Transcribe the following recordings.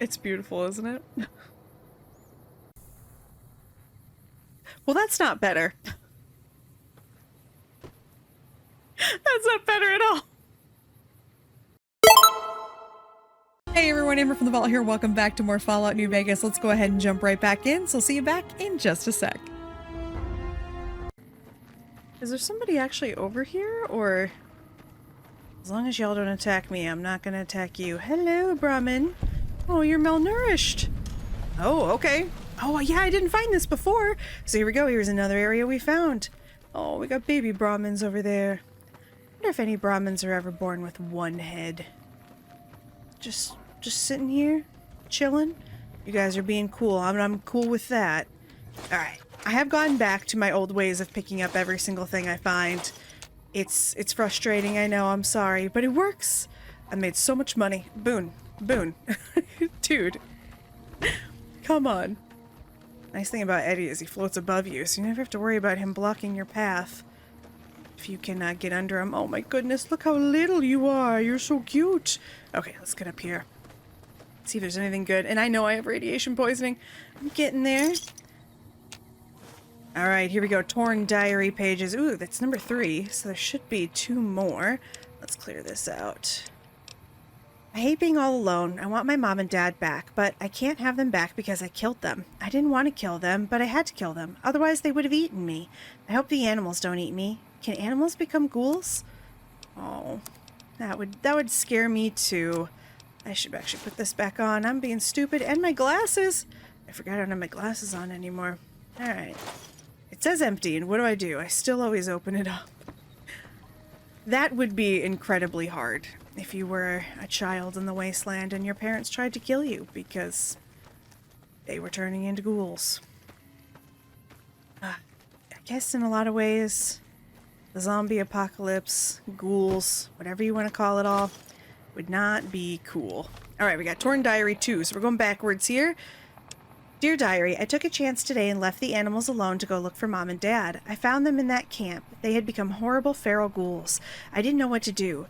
It's beautiful, isn't it? Well, that's not better. That's not better at all. Hey everyone, AmberFrmThVault here. Welcome back to more Fallout New Vegas. Let's go ahead and jump right back in. So see you back in just a sec. Is there somebody actually over here, or... As long as y'all don't attack me, I'm not gonna attack you. Hello, Brahmin. Oh, you're malnourished. Oh, okay. Oh, yeah, I didn't find this before. So here we go. Here's another area we found. Oh, we got baby Brahmins over there. I wonder if any Brahmins are ever born with one head. Just sitting here, chilling. You guys are being cool. I'm cool with that. All right. I have gone back to my old ways of picking up every single thing I find. It's frustrating, I know, I'm sorry, but it works. I made so much money. Boon. Dude. Come on. Nice thing about Eddie is he floats above you, so you never have to worry about him blocking your path. If you cannot get under him. Oh my goodness, look how little you are. You're so cute. Okay, let's get up here. See if there's anything good. And I know I have radiation poisoning. I'm getting there. Alright, here we go. Torn diary pages. Ooh, that's number 3, so there should be 2 more. Let's clear this out. I hate being all alone. I want my mom and dad back, but I can't have them back because I killed them. I didn't want to kill them, but I had to kill them. Otherwise, they would have eaten me. I hope the animals don't eat me. Can animals become ghouls? Oh, that would scare me too. I should actually put this back on. I'm being stupid. And my glasses! I forgot I don't have my glasses on anymore. Alright. It says empty, and what do? I still always open it up. That would be incredibly hard if you were a child in the wasteland and your parents tried to kill you because they were turning into ghouls. I guess in a lot of ways, the zombie apocalypse, ghouls, whatever you want to call it all, would not be cool. Alright, we got Torn Diary 2, so we're going backwards here. Dear Diary, I took a chance today and left the animals alone to go look for Mom and Dad. I found them in that camp. They had become horrible feral ghouls. I didn't know what to do.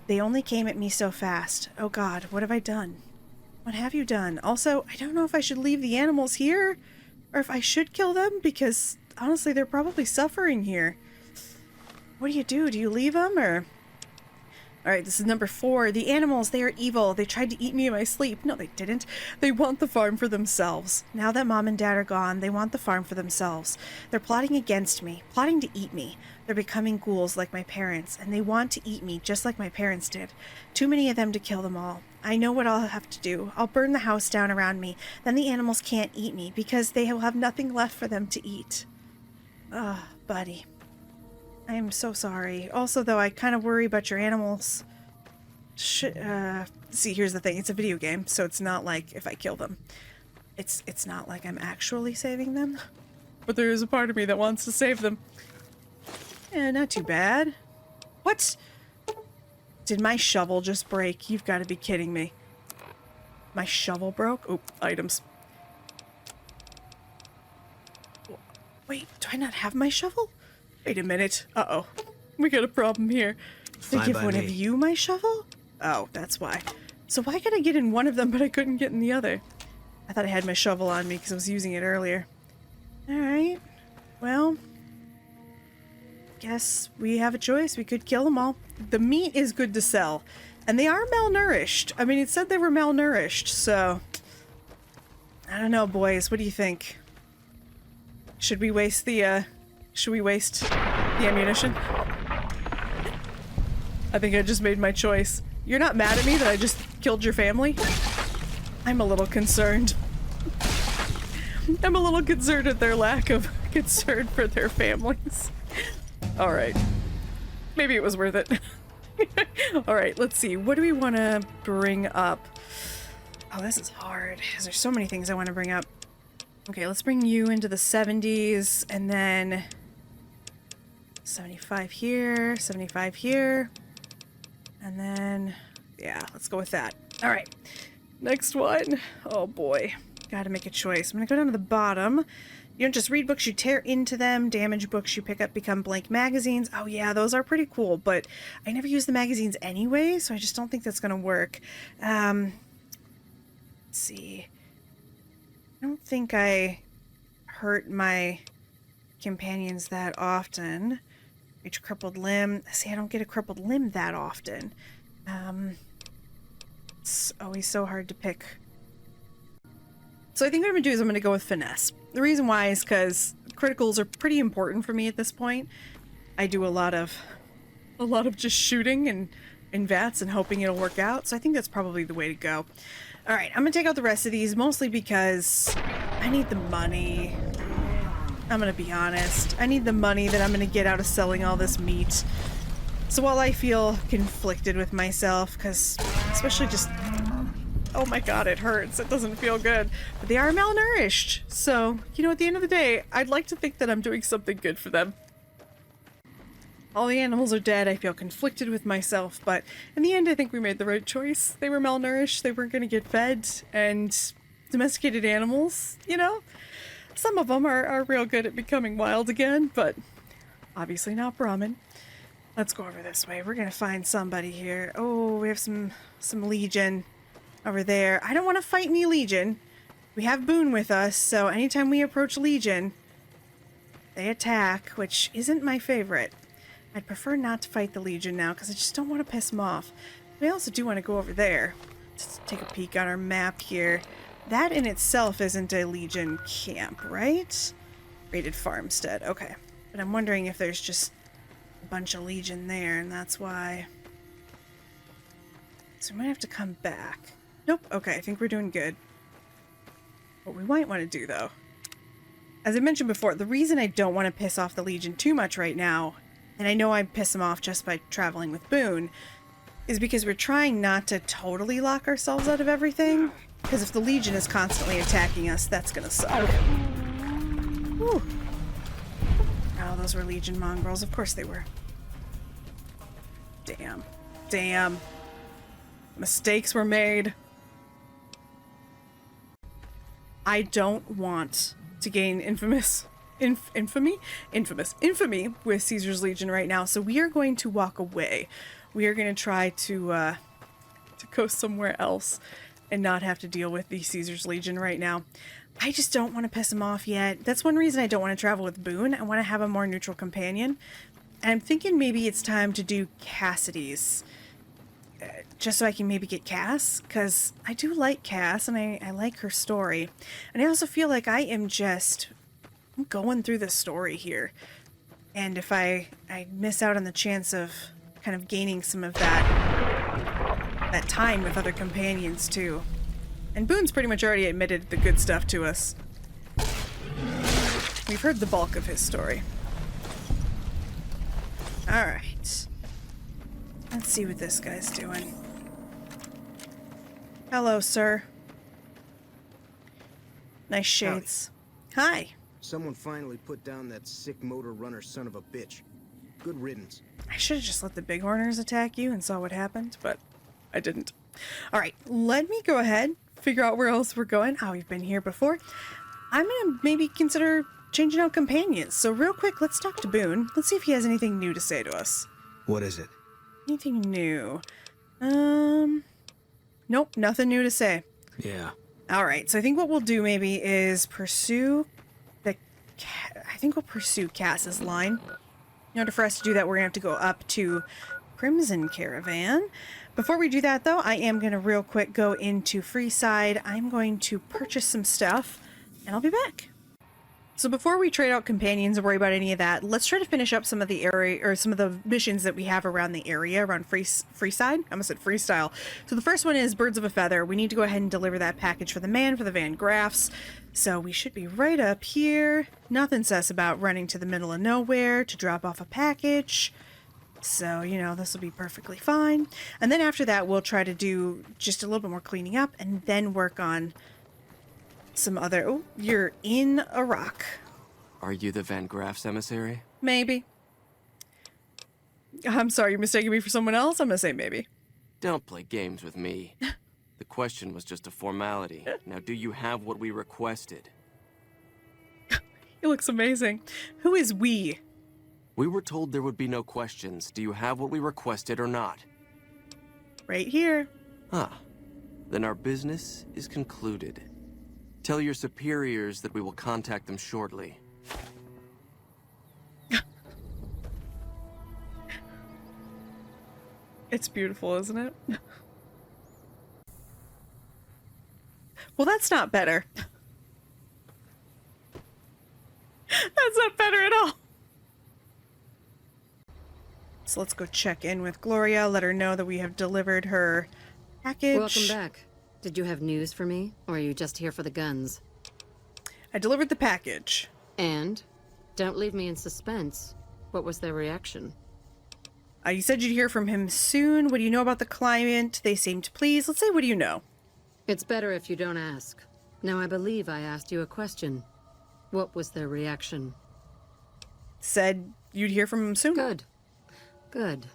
They only came at me so fast. Oh God, what have I done? What have you done? Also, I don't know if I should leave the animals here, or if I should kill them, because honestly, they're probably suffering here. What do? Do you leave them, or... Alright, this is number 4. The animals, they are evil. They tried to eat me in my sleep. No, they didn't. They want the farm for themselves. Now that Mom and Dad are gone, they want the farm for themselves. They're plotting against me, plotting to eat me. They're becoming ghouls like my parents, and they want to eat me just like my parents did. Too many of them to kill them all. I know what I'll have to do. I'll burn the house down around me. Then the animals can't eat me because they will have nothing left for them to eat. Ugh, buddy. I am so sorry. Also, though, I kind of worry about your animals. See, here's the thing. It's a video game, so it's not like if I kill them. It's not like I'm actually saving them. But there is a part of me that wants to save them. Yeah, not too bad. What? Did my shovel just break? You've got to be kidding me. My shovel broke? Oh, items. Wait, do I not have my shovel? Wait a minute. Uh-oh. We got a problem here. They give one of you my shovel? Oh, that's why. So why could I get in one of them, but I couldn't get in the other? I thought I had my shovel on me because I was using it earlier. Alright. Well, guess we have a choice. We could kill them all. The meat is good to sell. And they are malnourished. I mean, it said they were malnourished, so... I don't know, boys. What do you think? Should we waste the ammunition? I think I just made my choice. You're not mad at me that I just killed your family? I'm a little concerned. I'm a little concerned at their lack of concern for their families. Alright. Maybe it was worth it. Alright, let's see. What do we want to bring up? Oh, this is hard. There's so many things I want to bring up. Okay, let's bring you into the 70s, and then 75 here, 75 here, and then, yeah, let's go with that. All right, next one. Oh boy, gotta make a choice. I'm gonna go down to the bottom. You don't just read books, you tear into them. Damaged books you pick up become blank magazines. Oh yeah, those are pretty cool, but I never use the magazines anyway, so I just don't think that's gonna work. Let's see. I don't think I hurt my companions that often. Reach crippled limb. See, I don't get a crippled limb that often. It's always so hard to pick. So I think what I'm going to do is I'm going to go with finesse. The reason why is because criticals are pretty important for me at this point. I do a lot of just shooting and VATS and hoping it'll work out. So I think that's probably the way to go. All right, I'm going to take out the rest of these, mostly because I need the money. I'm going to be honest. I need the money that I'm going to get out of selling all this meat. So while I feel conflicted with myself, because especially just... Oh my god, it hurts. It doesn't feel good. But they are malnourished. So, you know, at the end of the day, I'd like to think that I'm doing something good for them. All the animals are dead. I feel conflicted with myself. But in the end, I think we made the right choice. They were malnourished. They weren't going to get fed. And domesticated animals, you know? Some of them are real good at becoming wild again. But obviously not Brahmin. Let's go over this way. We're going to find somebody here. Oh, we have some Legion over there. I don't want to fight any Legion. We have Boone with us, so anytime we approach Legion, they attack, which isn't my favorite. I'd prefer not to fight the Legion now, because I just don't want to piss them off. But I also do want to go over there. Let's take a peek on our map here. That in itself isn't a Legion camp, right? Rated farmstead. Okay. But I'm wondering if there's just a bunch of Legion there, and that's why. So we might have to come back. Nope. Okay, I think we're doing good. What we might want to do, though, as I mentioned before, the reason I don't want to piss off the Legion too much right now, and I know I'd piss them off just by traveling with Boone, is because we're trying not to totally lock ourselves out of everything, because if the Legion is constantly attacking us, that's gonna suck. Whew. Oh, those were Legion mongrels. Of course they were. Damn. Damn. Mistakes were made. I don't want to gain infamy with Caesar's Legion right now, so we are going to walk away. We are going to try to go somewhere else and not have to deal with the Caesar's Legion right now. I just don't want to piss him off yet. That's one reason I don't want to travel with Boone. I want to have a more neutral companion. And I'm thinking maybe it's time to do Cassidy's. Just so I can maybe get Cass, because I do like Cass, and I like her story. And I also feel like I'm going through the story here. And if I miss out on the chance of kind of gaining some of that time with other companions, too. And Boone's pretty much already admitted the good stuff to us. We've heard the bulk of his story. Alright. Let's see what this guy's doing. Hello, sir. Nice shades. Howdy. Hi. Someone finally put down that sick motor runner son of a bitch. Good riddance. I should have just let the bighorners attack you and saw what happened, but I didn't. Alright, let me go ahead, figure out where else we're going. Oh, we've been here before. I'm gonna maybe consider changing out companions. So real quick, let's talk to Boone. Let's see if he has anything new to say to us. What is it? Anything new? Nope, nothing new to say. Yeah. Alright, so I think what we'll do maybe is pursue Cass's line. In order for us to do that, we're going to have to go up to Crimson Caravan. Before we do that, though, I am going to real quick go into Freeside. I'm going to purchase some stuff, and I'll be back. So before we trade out companions or worry about any of that, let's try to finish up some of the area, or some of the missions that we have around the area, around Freeside. I almost said Freestyle. So the first one is Birds of a Feather. We need to go ahead and deliver that package for the man, for the Van Graffs. So we should be right up here. Nothing sus about running to the middle of nowhere to drop off a package. So, you know, this will be perfectly fine. And then after that, we'll try to do just a little bit more cleaning up and then work on some other... Oh, you're in a rock. Are you the Van Graff's emissary? Maybe. I'm sorry, you're mistaking me for someone else? I'm gonna say maybe. Don't play games with me. The question was just a formality. Now, do you have what we requested? He looks amazing. Who is we? We were told there would be no questions. Do you have what we requested or not? Right here. Ah. Then our business is concluded. Tell your superiors that we will contact them shortly. It's beautiful, isn't it? Well, that's not better. That's not better at all. So let's go check in with Gloria, let her know that we have delivered her package. Welcome back. Did you have news for me, or are you just here for the guns? I delivered the package. And? Don't leave me in suspense. What was their reaction? You said you'd hear from him soon. What do you know about the client? They seemed pleased. Let's say, what do you know? It's better if you don't ask. Now, I believe I asked you a question. What was their reaction? Said you'd hear from him soon. Good. Good.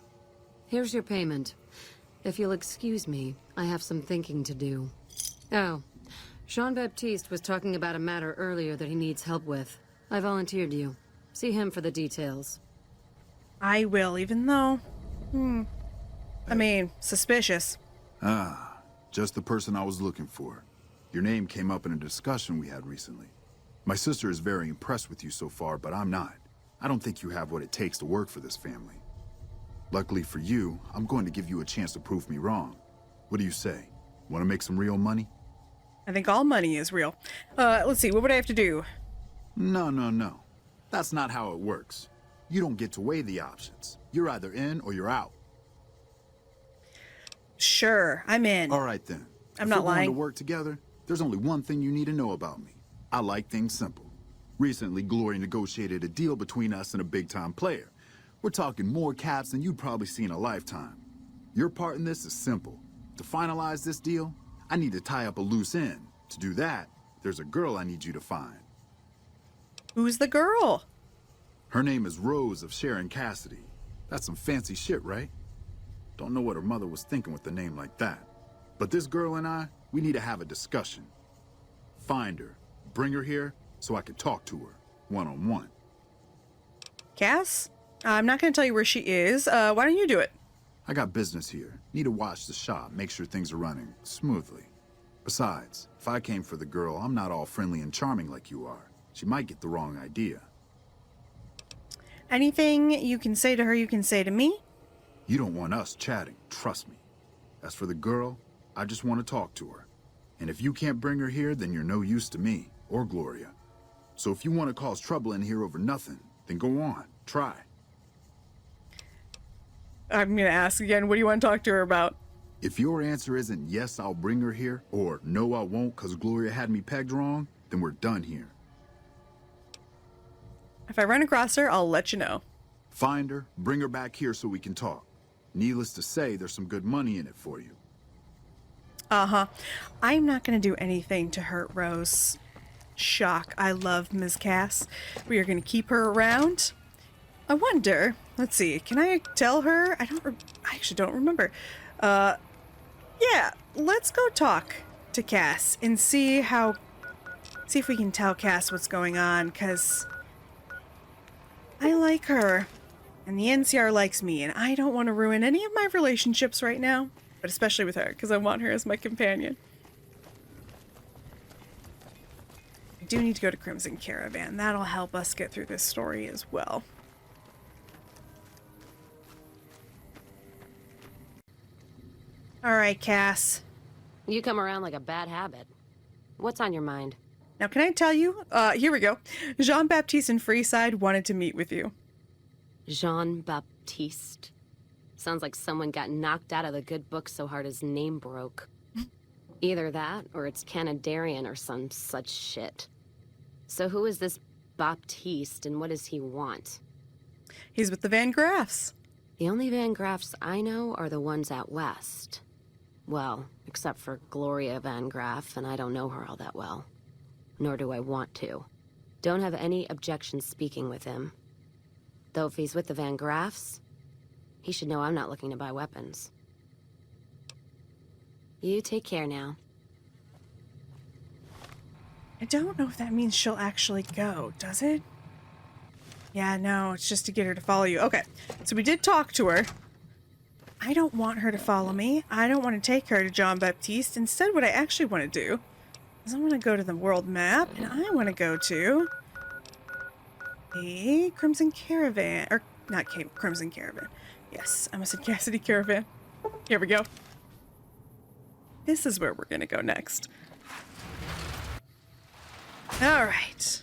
Here's your payment. If you'll excuse me, I have some thinking to do. Oh, Jean-Baptiste was talking about a matter earlier that he needs help with. I volunteered you. See him for the details. I will, even though... I mean, suspicious. Ah, just the person I was looking for. Your name came up in a discussion we had recently. My sister is very impressed with you so far, but I'm not. I don't think you have what it takes to work for this family. Luckily for you, I'm going to give you a chance to prove me wrong. What do you say? Want to make some real money? I think all money is real. Let's see, what would I have to do? No. That's not how it works. You don't get to weigh the options. You're either in or you're out. Sure, I'm in. All right then. I'm If not we're going lying. to work together, there's only one thing you need to know about me. I like things simple. Recently, Glory negotiated a deal between us and a big-time player. We're talking more caps than you'd probably see in a lifetime. Your part in this is simple. To finalize this deal, I need to tie up a loose end. To do that, there's a girl I need you to find. Who's the girl? Her name is Rose of Sharon Cassidy. That's some fancy shit, right? Don't know what her mother was thinking with a name like that. But this girl and I, we need to have a discussion. Find her, bring her here, so I can talk to her, one-on-one. Cass? I'm not going to tell you where she is. Why don't you do it? I got business here. Need to watch the shop, make sure things are running smoothly. Besides, if I came for the girl, I'm not all friendly and charming like you are. She might get the wrong idea. Anything you can say to her, you can say to me? You don't want us chatting, trust me. As for the girl, I just want to talk to her. And if you can't bring her here, then you're no use to me, or Gloria. So if you want to cause trouble in here over nothing, then go on, try. I'm going to ask again, what do you want to talk to her about? If your answer isn't yes, I'll bring her here, or no, I won't because Gloria had me pegged wrong, then we're done here. If I run across her, I'll let you know. Find her, bring her back here so we can talk. Needless to say, there's some good money in it for you. Uh-huh. I'm not going to do anything to hurt Rose. Shock. I love Ms. Cass. We are going to keep her around. I wonder, let's see, can I tell her? I actually don't remember. Yeah, let's go talk to Cass and see if we can tell Cass what's going on, because I like her, and the NCR likes me, and I don't want to ruin any of my relationships right now, but especially with her, because I want her as my companion. I do need to go to Crimson Caravan. That'll help us get through this story as well. All right, Cass. You come around like a bad habit. What's on your mind? Now, can I tell you? Here we go. Jean-Baptiste and Freeside wanted to meet with you. Jean-Baptiste. Sounds like someone got knocked out of the good book so hard his name broke. Either that, or it's Canadarian or some such shit. So who is this Baptiste, and what does he want? He's with the Van Graffs. The only Van Graffs I know are the ones out west. Well, except for Gloria Van Graff, and I don't know her all that well. Nor do I want to. Don't have any objection speaking with him. Though if he's with the Van Graffs, he should know I'm not looking to buy weapons. You take care now. I don't know if that means she'll actually go, does it? Yeah, no, it's just to get her to follow you. Okay, so we did talk to her. I don't want her to follow me. I don't want to take her to Jean Baptiste. Instead, what I actually want to do is I want to go to the world map, and I want to go to a Crimson Caravan, or not Crimson Caravan. Yes, I almost said Cassidy Caravan. Here we go. This is where we're going to go next. All right.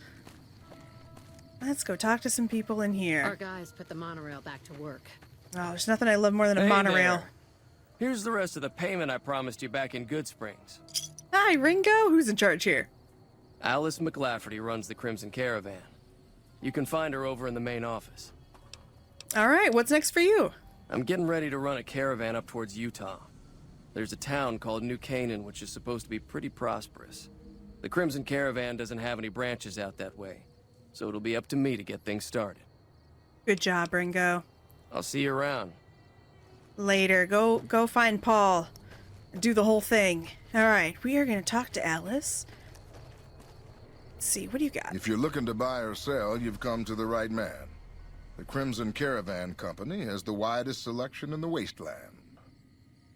Let's go talk to some people in here. Our guys put the monorail back to work. Oh, there's nothing I love more than a monorail. There. Here's the rest of the payment I promised you back in Good Springs. Hi, Ringo. Who's in charge here? Alice McLafferty runs the Crimson Caravan. You can find her over in the main office. All right, what's next for you? I'm getting ready to run a caravan up towards Utah. There's a town called New Canaan, which is supposed to be pretty prosperous. The Crimson Caravan doesn't have any branches out that way, so it'll be up to me to get things started. Good job, Ringo. I'll see you around. Later. Go find Paul. Do the whole thing. All right, we are going to talk to Alice. Let's see, what do you got? If you're looking to buy or sell, you've come to the right man. The Crimson Caravan Company has the widest selection in the wasteland.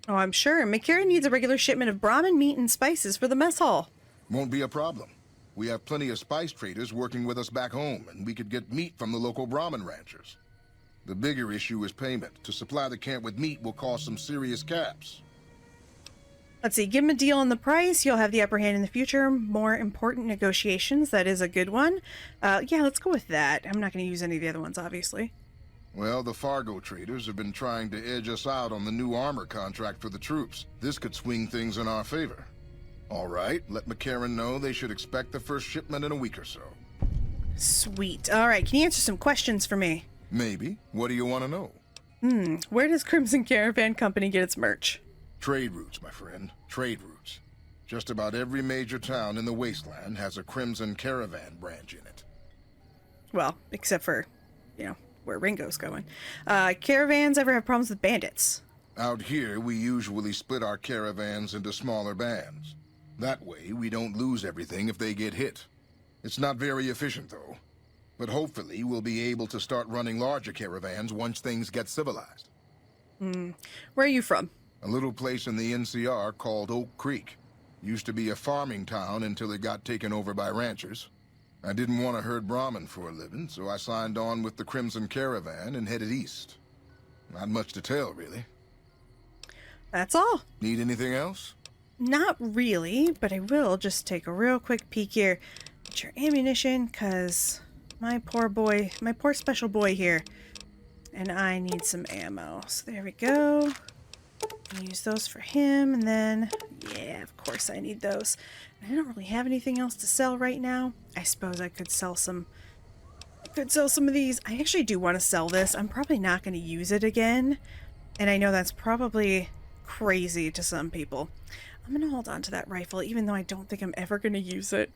Oh, I'm sure. McCarran needs a regular shipment of Brahmin meat and spices for the mess hall. Won't be a problem. We have plenty of spice traders working with us back home, and we could get meat from the local Brahmin ranchers. The bigger issue is payment. To supply the camp with meat will cause some serious caps. Let's see, give him a deal on the price. You'll have the upper hand in the future. More important negotiations. That is a good one. Yeah, let's go with that. I'm not going to use any of the other ones, obviously. Well, the Fargo traders have been trying to edge us out on the new armor contract for the troops. This could swing things in our favor. All right, let McCarran know they should expect the first shipment in a week or so. Sweet. All right, can you answer some questions for me? Maybe. What do you want to know? Where does Crimson Caravan Company get its merch? Trade routes, my friend. Trade routes. Just about every major town in the wasteland has a Crimson Caravan branch in it. Well, except for, where Ringo's going. Caravans ever have problems with bandits? Out here, we usually split our caravans into smaller bands. That way, we don't lose everything if they get hit. It's not very efficient, though. But hopefully, we'll be able to start running larger caravans once things get civilized. Where are you from? A little place in the NCR called Oak Creek. Used to be a farming town until it got taken over by ranchers. I didn't want to herd Brahmin for a living, so I signed on with the Crimson Caravan and headed east. Not much to tell, really. That's all. Need anything else? Not really, but I will just take a real quick peek here at your ammunition, because my poor special boy here, and I need some ammo. So there we go. Use those for him, and then, yeah, of course I need those. I don't really have anything else to sell right now. I suppose I could sell some of these. I actually do want to sell this. I'm probably not going to use it again, and I know that's probably crazy to some people. I'm going to hold on to that rifle, even though I don't think I'm ever going to use it.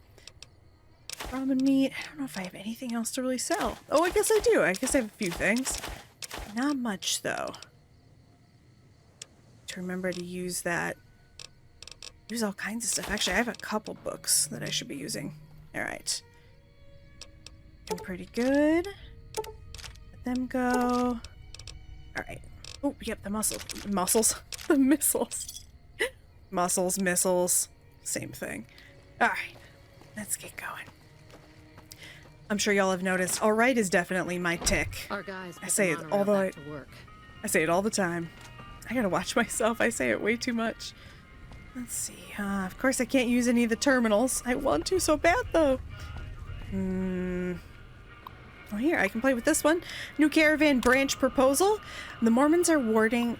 Ramen meat. I don't know if I have anything else to really sell. Oh, I guess I do. I guess I have a few things. Not much, though. To remember to use that. Use all kinds of stuff. Actually, I have a couple books that I should be using. All right. Doing pretty good. Let them go. All right. Oh, yep, the mussels. The missiles. Muscles, missiles. Same thing. All right. Let's get going. I'm sure y'all have noticed. All right is definitely my tick. Our guys I say it all I say it all the time. I gotta watch myself. I say it way too much. Let's see. Of course, I can't use any of the terminals. I want to so bad, though. Oh, here, I can play with this one. New caravan branch proposal. The Mormons are warming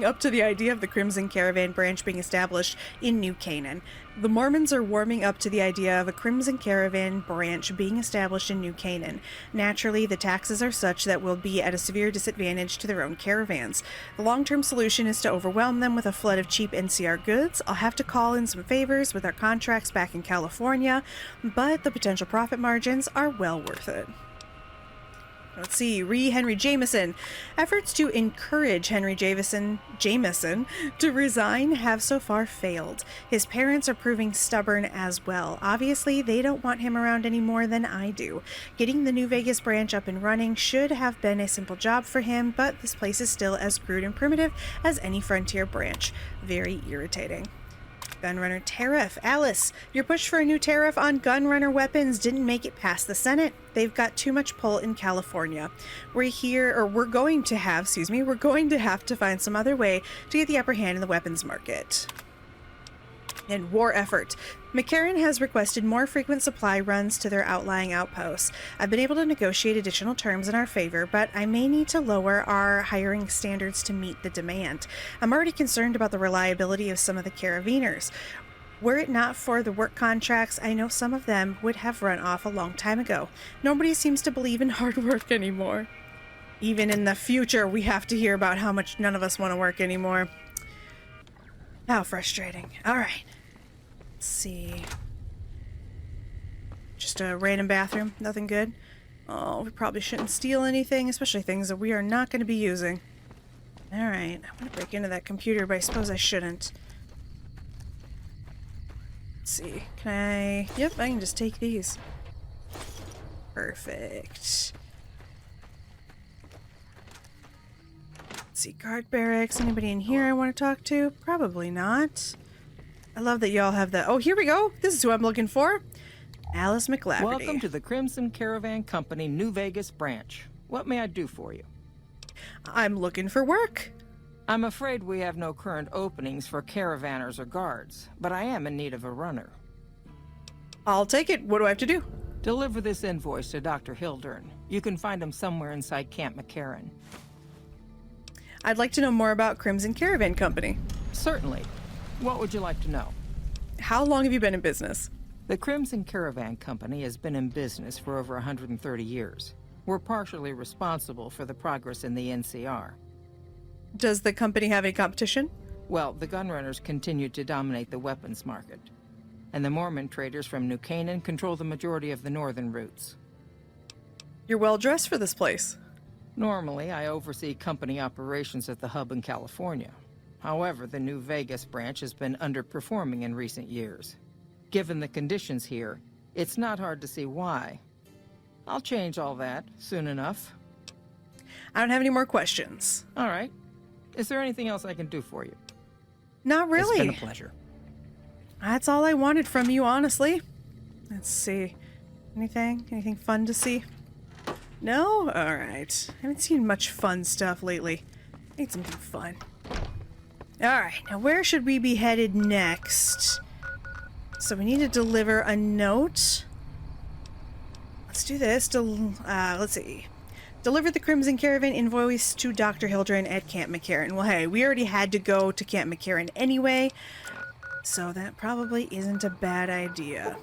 up to the idea of the Crimson Caravan branch being established in New Canaan. The Mormons are warming up to the idea of a Crimson Caravan branch being established in New Canaan. Naturally, the taxes are such that will be at a severe disadvantage to their own caravans. The long-term solution is to overwhelm them with a flood of cheap NCR goods. I'll have to call in some favors with our contracts back in California, but the potential profit margins are well worth it. Let's see, Henry Jameson. Efforts to encourage Henry Jameson to resign have so far failed. His parents are proving stubborn as well. Obviously, they don't want him around any more than I do. Getting the New Vegas branch up and running should have been a simple job for him, but this place is still as crude and primitive as any frontier branch. Very irritating. Gunrunner tariff. Alice, your push for a new tariff on gunrunner weapons didn't make it past the Senate. They've got too much pull in California. We're going to have to find some other way to get the upper hand in the weapons market. And war effort. McCarran has requested more frequent supply runs to their outlying outposts. I've been able to negotiate additional terms in our favor, but I may need to lower our hiring standards to meet the demand. I'm already concerned about the reliability of some of the caravaners. Were it not for the work contracts, I know some of them would have run off a long time ago. Nobody seems to believe in hard work anymore. Even in the future, we have to hear about how much none of us want to work anymore. How frustrating. All right. Let's see. Just a random bathroom. Nothing good. Oh, we probably shouldn't steal anything, especially things that we are not going to be using. All right. I want to break into that computer, but I suppose I shouldn't. Let's see. Can I... Yep, I can just take these. Perfect. Let's see. Guard barracks. Anybody in here I want to talk to? Probably not. I love that y'all have that. Oh, here we go. This is who I'm looking for. Alice McLafferty. Welcome to the Crimson Caravan Company New Vegas branch. What may I do for you? I'm looking for work. I'm afraid we have no current openings for caravanners or guards, but I am in need of a runner. I'll take it. What do I have to do? Deliver this invoice to Dr. Hildern. You can find him somewhere inside Camp McCarran. I'd like to know more about Crimson Caravan Company. Certainly. What would you like to know? How long have you been in business? The Crimson Caravan Company has been in business for over 130 years. We're partially responsible for the progress in the NCR. Does the company have any competition? Well, the gunrunners continue to dominate the weapons market, and the Mormon traders from New Canaan control the majority of the northern routes. You're well dressed for this place. Normally, I oversee company operations at the hub in California. However, the New Vegas branch has been underperforming in recent years. Given the conditions here, it's not hard to see why. I'll change all that soon enough. I don't have any more questions. All right. Is there anything else I can do for you? Not really. It's been a pleasure. That's all I wanted from you, honestly. Let's see. Anything fun to see? No? All right. I haven't seen much fun stuff lately. I need something fun. Alright, now where should we be headed next? So we need to deliver a note. Let's do this. Let's see. Deliver the Crimson Caravan invoice to Dr. Hildren at Camp McCarran. Well, hey, we already had to go to Camp McCarran anyway, so that probably isn't a bad idea.